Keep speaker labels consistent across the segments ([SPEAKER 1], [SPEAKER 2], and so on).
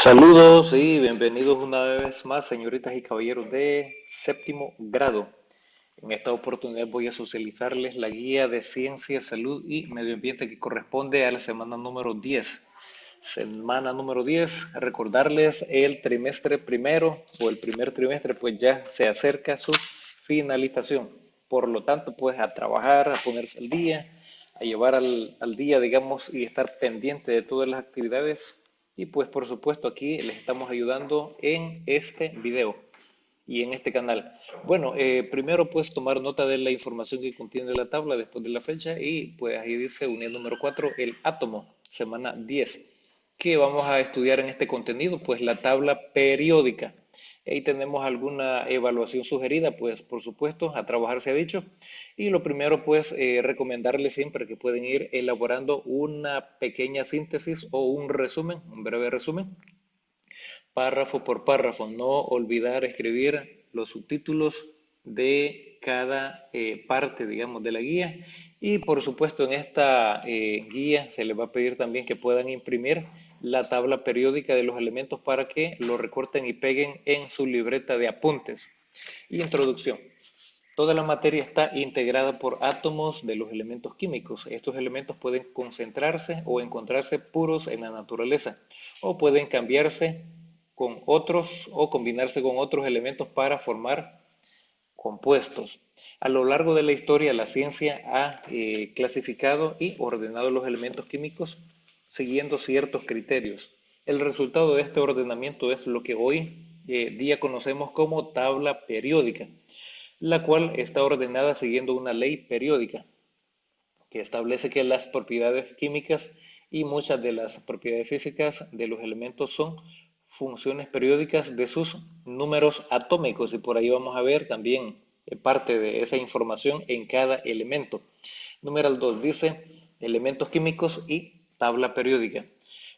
[SPEAKER 1] Saludos y bienvenidos una vez más, señoritas y caballeros de séptimo grado. En esta oportunidad voy a socializarles la guía de ciencia, salud y medio ambiente que corresponde a la semana número 10. Semana número 10, recordarles el trimestre primero o el primer trimestre, pues ya se acerca su finalización. Por lo tanto, pues a trabajar, a ponerse al día, a llevar al día, digamos, y estar pendiente de todas las actividades. Y pues por supuesto aquí les estamos ayudando en este video y en este canal. Bueno, primero pues tomar nota de la información que contiene la tabla después de la fecha y pues ahí dice unidad número 4, el átomo, semana 10. ¿Qué vamos a estudiar en este contenido? Pues la tabla periódica. Ahí tenemos alguna evaluación sugerida, pues por supuesto, a trabajar se ha dicho. Y lo primero, pues recomendarles siempre que pueden ir elaborando una pequeña síntesis o un resumen, un breve resumen, párrafo por párrafo. No olvidar escribir los subtítulos de cada parte, digamos, de la guía. Y por supuesto, en esta guía se les va a pedir también que puedan imprimir la tabla periódica de los elementos para que lo recorten y peguen en su libreta de apuntes. Y introducción. Toda la materia está integrada por átomos de los elementos químicos. Estos elementos pueden concentrarse o encontrarse puros en la naturaleza o pueden cambiarse con otros o combinarse con otros elementos para formar compuestos. A lo largo de la historia, la ciencia ha clasificado y ordenado los elementos químicos siguiendo ciertos criterios. El resultado de este ordenamiento es lo que hoy día conocemos como tabla periódica, la cual está ordenada siguiendo una ley periódica que establece que las propiedades químicas y muchas de las propiedades físicas de los elementos son funciones periódicas de sus números atómicos y por ahí vamos a ver también parte de esa información en cada elemento. Número 2 dice elementos químicos y tabla periódica.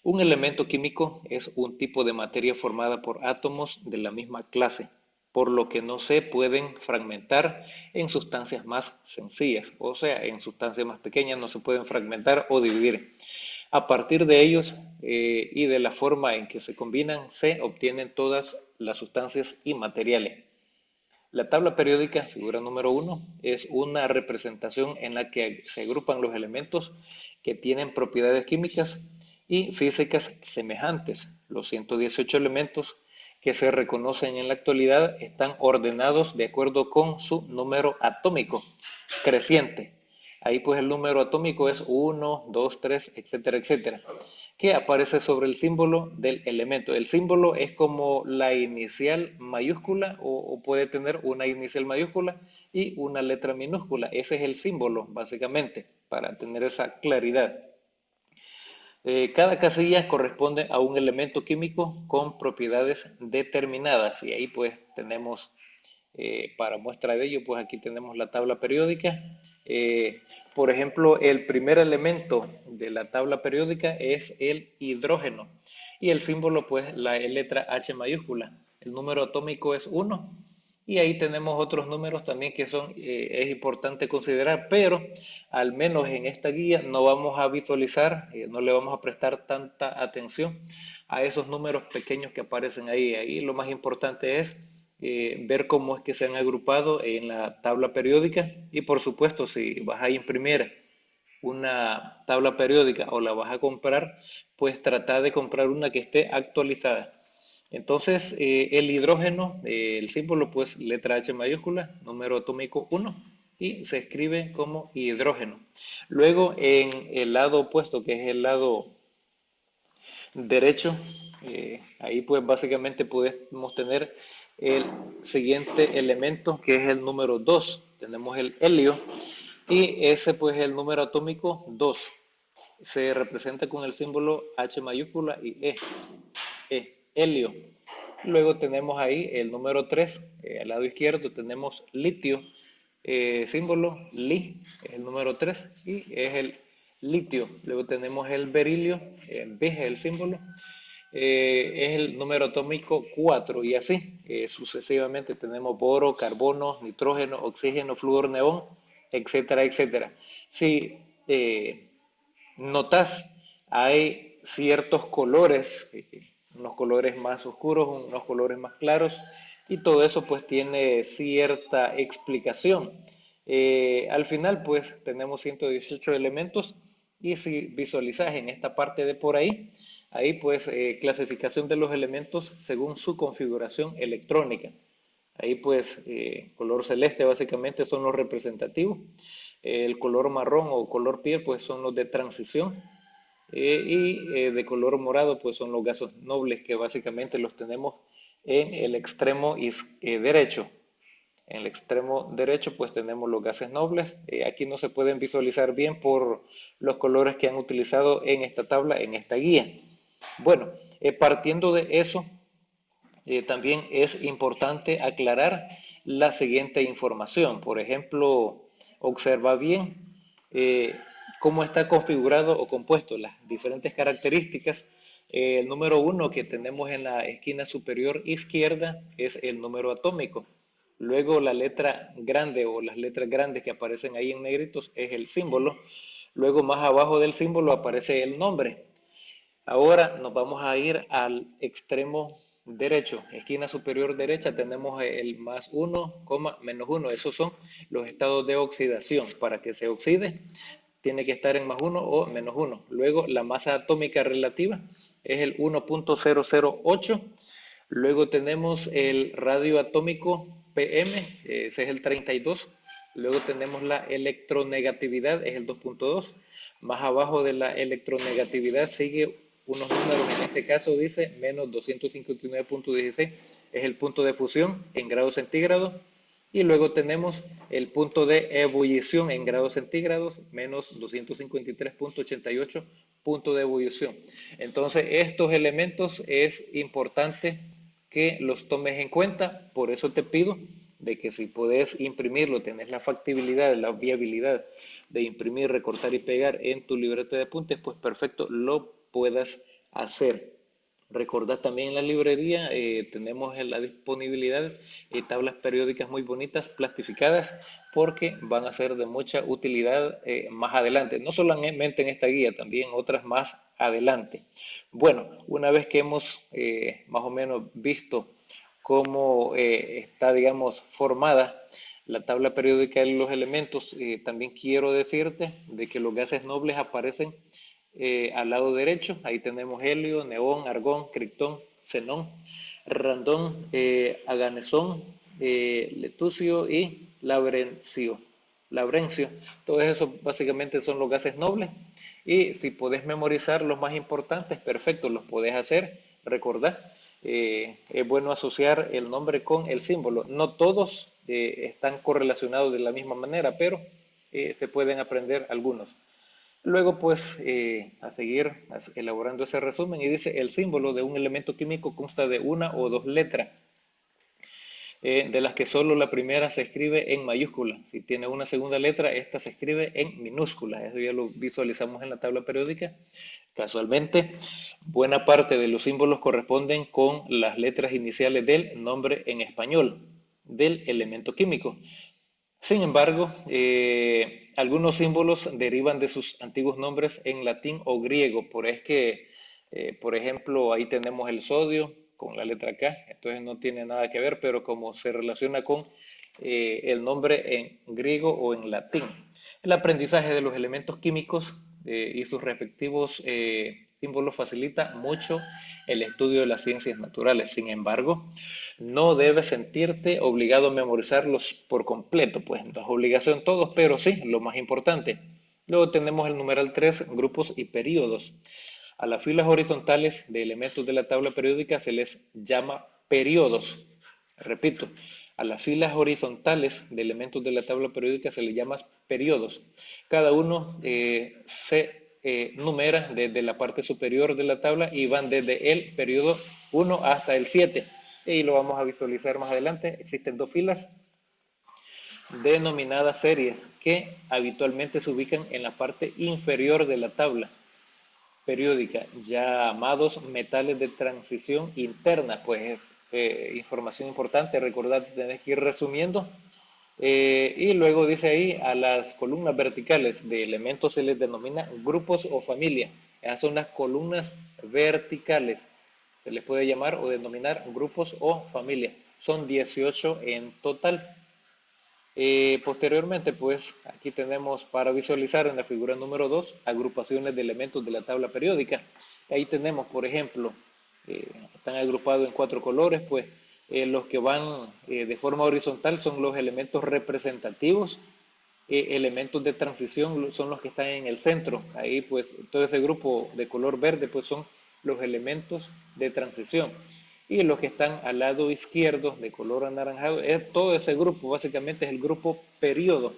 [SPEAKER 1] Un elemento químico es un tipo de materia formada por átomos de la misma clase, por lo que no se pueden fragmentar en sustancias más sencillas, o sea, en sustancias más pequeñas no se pueden fragmentar o dividir. A partir de ellos y de la forma en que se combinan, se obtienen todas las sustancias y materiales. La tabla periódica, figura número 1, es una representación en la que se agrupan los elementos que tienen propiedades químicas y físicas semejantes. Los 118 elementos que se reconocen en la actualidad están ordenados de acuerdo con su número atómico creciente. Ahí pues el número atómico es 1, 2, 3, etcétera, etcétera, que aparece sobre el símbolo del elemento. El símbolo es como la inicial mayúscula o puede tener una inicial mayúscula y una letra minúscula. Ese es el símbolo, básicamente, para tener esa claridad. Cada casilla corresponde a un elemento químico con propiedades determinadas y ahí pues tenemos para muestra de ello, pues aquí tenemos la tabla periódica. Eh, por ejemplo, el primer elemento de la tabla periódica es el hidrógeno y el símbolo, pues la letra H mayúscula. El número atómico es 1 y ahí tenemos otros números también que son, es importante considerar, pero al menos en esta guía no vamos a visualizar, no le vamos a prestar tanta atención a esos números pequeños que aparecen ahí. Ahí lo más importante es ver cómo es que se han agrupado en la tabla periódica y por supuesto si vas a imprimir una tabla periódica o la vas a comprar, pues trata de comprar una que esté actualizada. Entonces, el hidrógeno, el símbolo, pues letra H mayúscula, número atómico 1, y se escribe como hidrógeno. Luego, en el lado opuesto, que es el lado derecho, ahí pues básicamente podemos tener el siguiente elemento, que es el número 2. Tenemos el helio, y ese pues es el número atómico 2. Se representa con el símbolo H mayúscula y helio. Luego tenemos ahí el número 3, al lado izquierdo tenemos litio, símbolo Li, es el número 3 y es el litio. Luego tenemos el berilio, B es el símbolo, es el número atómico 4 y así sucesivamente tenemos boro, carbono, nitrógeno, oxígeno, flúor, neón, etcétera, etcétera. Si notas, hay ciertos colores unos colores más oscuros, unos colores más claros, y todo eso pues tiene cierta explicación. Al final pues tenemos 118 elementos y si visualizas en esta parte de por ahí, ahí pues clasificación de los elementos según su configuración electrónica. Ahí pues color celeste básicamente son los representativos, el color marrón o color piel pues son los de transición y de color morado pues son los gases nobles que básicamente los tenemos en el extremo derecho. En el extremo derecho pues tenemos los gases nobles. Aquí no se pueden visualizar bien por los colores que han utilizado en esta tabla, en esta guía. Bueno, partiendo de eso, también es importante aclarar la siguiente información. Por ejemplo, observa bien eh, cómo está configurado o compuesto las diferentes características. El número 1 que tenemos en la esquina superior izquierda es el número atómico. Luego la letra grande o las letras grandes que aparecen ahí en negritos es el símbolo. Luego más abajo del símbolo aparece el nombre. Ahora nos vamos a ir al extremo derecho, esquina superior derecha, tenemos el más 1, menos 1. Esos son los estados de oxidación. Para que se oxide, tiene que estar en más 1 o menos 1. Luego, la masa atómica relativa es el 1.008. Luego tenemos el radio atómico PM, ese es el 32. Luego tenemos la electronegatividad, es el 2.2. Más abajo de la electronegatividad sigue unos números, en este caso dice menos 259.16, es el punto de fusión en grados centígrados. Y luego tenemos el punto de ebullición en grados centígrados, menos 253.88 punto de ebullición. Entonces, estos elementos es importante que los tomes en cuenta. Por eso te pido de que si puedes imprimirlo, tenés la factibilidad, la viabilidad de imprimir, recortar y pegar en tu libreta de apuntes, pues perfecto, lo puedas hacer. Recordad también en la librería, tenemos en la disponibilidad tablas periódicas muy bonitas, plastificadas, porque van a ser de mucha utilidad más adelante. No solamente en esta guía, también otras más adelante. Bueno, una vez que hemos más o menos visto cómo está, digamos, formada la tabla periódica de los elementos, también quiero decirte de que los gases nobles aparecen al lado derecho. Ahí tenemos helio, neón, argón, criptón, xenón, randón, aganesón, letucio y labrencio. Todos esos básicamente son los gases nobles. Y si podés memorizar los más importantes, perfecto, los podés hacer. Recordad, es bueno asociar el nombre con el símbolo. No todos están correlacionados de la misma manera, pero se pueden aprender algunos. Luego, pues, a seguir elaborando ese resumen y dice, el símbolo de un elemento químico consta de una o dos letras, de las que solo la primera se escribe en mayúscula. Si tiene una segunda letra, esta se escribe en minúscula. Eso ya lo visualizamos en la tabla periódica. Casualmente, buena parte de los símbolos corresponden con las letras iniciales del nombre en español del elemento químico. Sin embargo, algunos símbolos derivan de sus antiguos nombres en latín o griego. Por ejemplo, ahí tenemos el sodio con la letra K, entonces no tiene nada que ver, pero como se relaciona con el nombre en griego o en latín. El aprendizaje de los elementos químicos y sus respectivos símbolos facilita mucho el estudio de las ciencias naturales. Sin embargo, no debes sentirte obligado a memorizarlos por completo, pues no es obligación todos, pero sí, lo más importante. Luego tenemos el numeral 3, grupos y períodos. A las filas horizontales de elementos de la tabla periódica se les llama períodos. Repito, a las filas horizontales de elementos de la tabla periódica se les llama períodos. Cada uno se numera desde la parte superior de la tabla y van desde el periodo 1 hasta el 7. Y lo vamos a visualizar más adelante. Existen dos filas denominadas series que habitualmente se ubican en la parte inferior de la tabla periódica, llamados metales de transición interna. Pues información importante, recordad, tenés que ir resumiendo. Y luego dice ahí, a las columnas verticales de elementos se les denomina grupos o familias. Esas son las columnas verticales. Se les puede llamar o denominar grupos o familias. Son 18 en total. Posteriormente, pues aquí tenemos para visualizar en la figura número 2 agrupaciones de elementos de la tabla periódica. Ahí tenemos, por ejemplo, están agrupados en 4 colores, pues los que van de forma horizontal son los elementos representativos, elementos de transición son los que están en el centro. Ahí pues todo ese grupo de color verde pues son los elementos de transición. Y los que están al lado izquierdo de color anaranjado, todo ese grupo básicamente es el grupo periodo.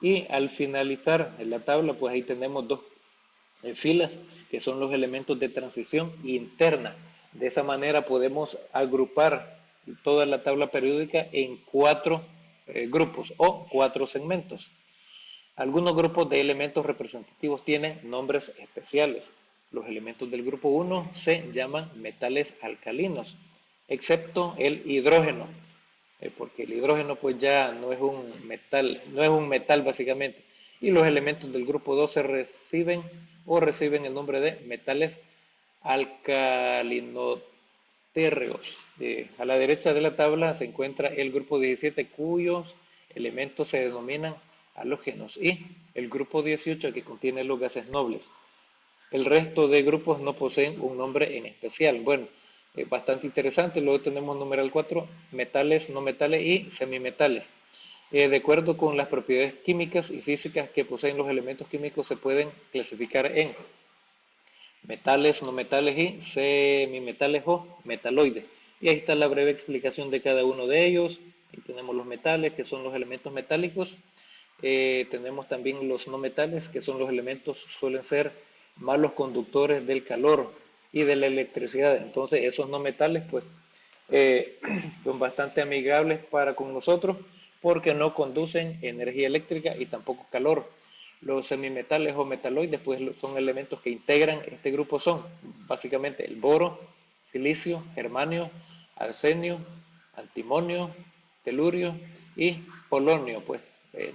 [SPEAKER 1] Y al finalizar en la tabla pues ahí tenemos dos filas que son los elementos de transición interna. De esa manera podemos agrupar toda la tabla periódica en 4 grupos o 4 segmentos. Algunos grupos de elementos representativos tienen nombres especiales. Los elementos del grupo 1 se llaman metales alcalinos, excepto el hidrógeno, porque el hidrógeno pues ya no es un metal básicamente. Y los elementos del grupo 2 se reciben el nombre de metales alcalinotérreos. A la derecha de la tabla se encuentra el grupo 17 cuyos elementos se denominan halógenos y el grupo 18 que contiene los gases nobles. El resto de grupos no poseen un nombre en especial. Bueno, es bastante interesante. Luego tenemos numeral 4, metales, no metales y semimetales. De acuerdo con las propiedades químicas y físicas que poseen los elementos químicos, se pueden clasificar en metales, no metales y semimetales o metaloides. Y ahí está la breve explicación de cada uno de ellos. Ahí tenemos los metales, que son los elementos metálicos. Tenemos también los no metales, que son los elementos, suelen ser malos conductores del calor y de la electricidad. Entonces, esos no metales, pues, eh, son bastante amigables para con nosotros porque no conducen energía eléctrica y tampoco calor. Los semimetales o metaloides pues son elementos que integran este grupo, son básicamente el boro, silicio, germanio, arsenio, antimonio, telurio y polonio, pues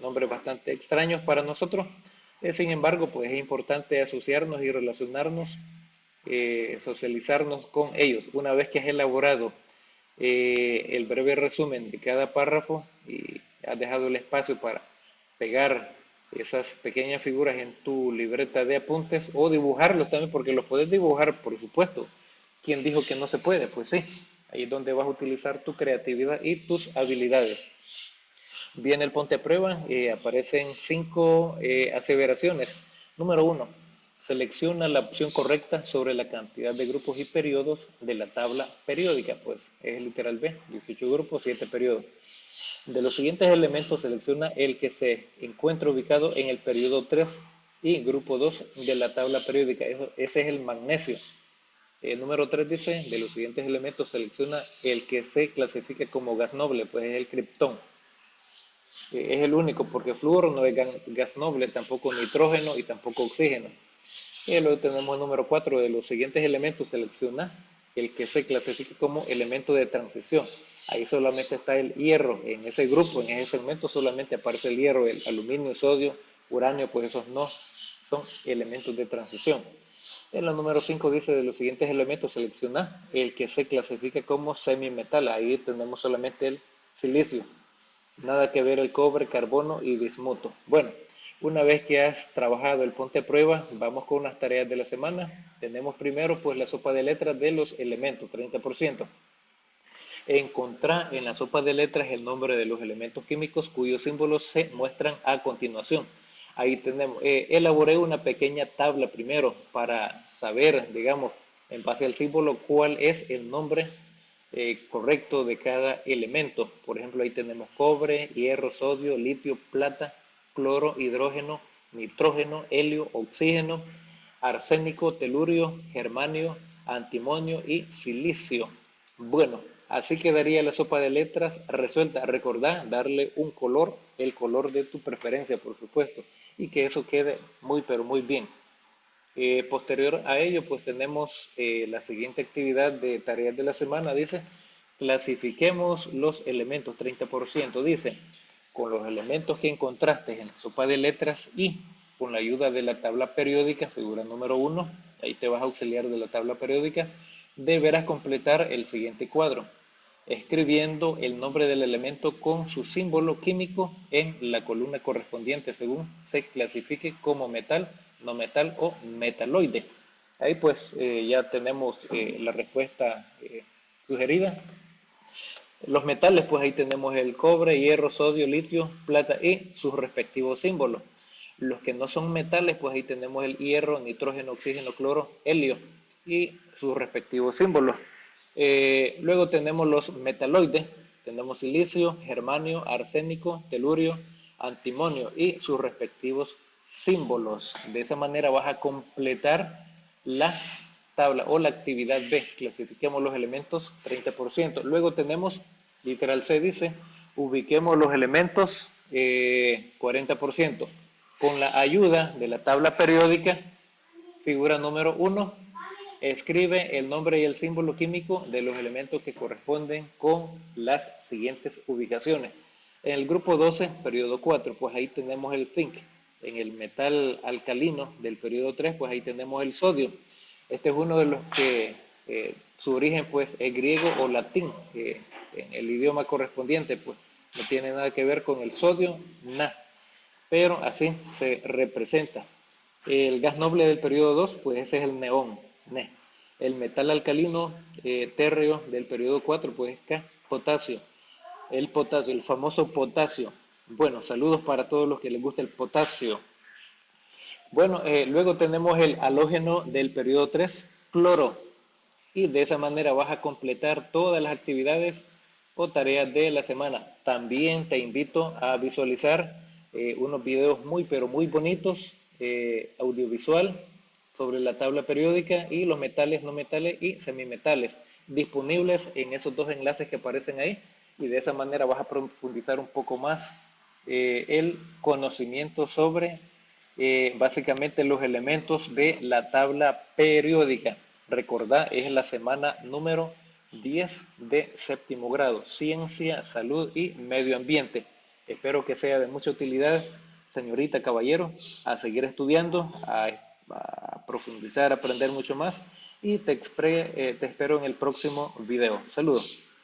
[SPEAKER 1] nombres bastante extraños para nosotros. Sin embargo, pues es importante asociarnos y relacionarnos, socializarnos con ellos. Una vez que has elaborado el breve resumen de cada párrafo y has dejado el espacio para pegar esas pequeñas figuras en tu libreta de apuntes o dibujarlos también, porque los puedes dibujar, por supuesto. ¿Quién dijo que no se puede? Pues sí, ahí es donde vas a utilizar tu creatividad y tus habilidades. Viene el ponte a prueba, aparecen 5 aseveraciones. Número 1, selecciona la opción correcta sobre la cantidad de grupos y periodos de la tabla periódica, pues es el literal B, 18 grupos, 7 periodos. De los siguientes elementos selecciona el que se encuentra ubicado en el periodo 3 y grupo 2 de la tabla periódica, ese es el magnesio. Número 3 dice, de los siguientes elementos selecciona el que se clasifica como gas noble, pues es el criptón. Es el único, porque flúor no es gas noble, tampoco nitrógeno y tampoco oxígeno. Y luego tenemos el número 4, de los siguientes elementos selecciona el que se clasifica como elemento de transición. Ahí solamente está el hierro, en ese grupo, en ese segmento solamente aparece el hierro, el aluminio, sodio, uranio, pues esos no son elementos de transición. En la número 5 dice, de los siguientes elementos selecciona el que se clasifica como semimetal. Ahí tenemos solamente el silicio. Nada que ver el cobre, carbono y bismuto. Bueno, una vez que has trabajado el ponte a prueba, vamos con unas tareas de la semana. Tenemos primero pues la sopa de letras de los elementos, 30%. Encontrar en la sopa de letras el nombre de los elementos químicos cuyos símbolos se muestran a continuación. Ahí tenemos, elaboré una pequeña tabla primero para saber, digamos, en base al símbolo, cuál es el nombre correcto de cada elemento. Por ejemplo, ahí tenemos cobre, hierro, sodio, litio, plata, cloro, hidrógeno, nitrógeno, helio, oxígeno, arsénico, telurio, germanio, antimonio y silicio. Bueno, así quedaría la sopa de letras resuelta. Recordá darle un color, el color de tu preferencia, por supuesto, y que eso quede muy, pero muy bien. Posterior a ello, pues tenemos la siguiente actividad de tareas de la semana. Dice, clasifiquemos los elementos, 30%. Dice, con los elementos que encontraste en la sopa de letras y con la ayuda de la tabla periódica, figura número 1, ahí te vas a auxiliar de la tabla periódica, deberás completar el siguiente cuadro, escribiendo el nombre del elemento con su símbolo químico en la columna correspondiente según se clasifique como metal, no metal o metaloide. Ahí pues ya tenemos la respuesta sugerida. Los metales, pues ahí tenemos el cobre, hierro, sodio, litio, plata y sus respectivos símbolos. Los que no son metales, pues ahí tenemos el hierro, nitrógeno, oxígeno, cloro, helio y sus respectivos símbolos. Luego tenemos los metaloides, tenemos silicio, germanio, arsénico, telurio, antimonio y sus respectivos símbolos. De esa manera vas a completar la tabla o la actividad B. Clasifiquemos los elementos 30%. Luego tenemos, literal C dice, ubiquemos los elementos 40%. Con la ayuda de la tabla periódica, figura número 1, escribe el nombre y el símbolo químico de los elementos que corresponden con las siguientes ubicaciones. En el grupo 12, periodo 4, pues ahí tenemos el zinc. En el metal alcalino del periodo 3, pues ahí tenemos el sodio. Este es uno de los que su origen pues es griego o latín, en el idioma correspondiente pues no tiene nada que ver con el sodio, nada, pero así se representa. El gas noble del periodo 2, pues ese es el neón, Ne. El metal alcalino térreo del periodo 4, pues es potasio. El potasio, el famoso potasio. Bueno, saludos para todos los que les gusta el potasio. Bueno, luego tenemos el halógeno del periodo 3, cloro. Y de esa manera vas a completar todas las actividades o tareas de la semana. También te invito a visualizar unos videos muy, pero muy bonitos, audiovisual, sobre la tabla periódica y los metales, no metales y semimetales, disponibles en esos dos enlaces que aparecen ahí. Y de esa manera vas a profundizar un poco más el conocimiento sobre básicamente los elementos de la tabla periódica. Recordá, es la semana número 10 de séptimo grado, ciencia, salud y medio ambiente. Espero que sea de mucha utilidad, señorita, caballero, a seguir estudiando, a profundizar, a aprender mucho más y te espero en el próximo video. Saludos.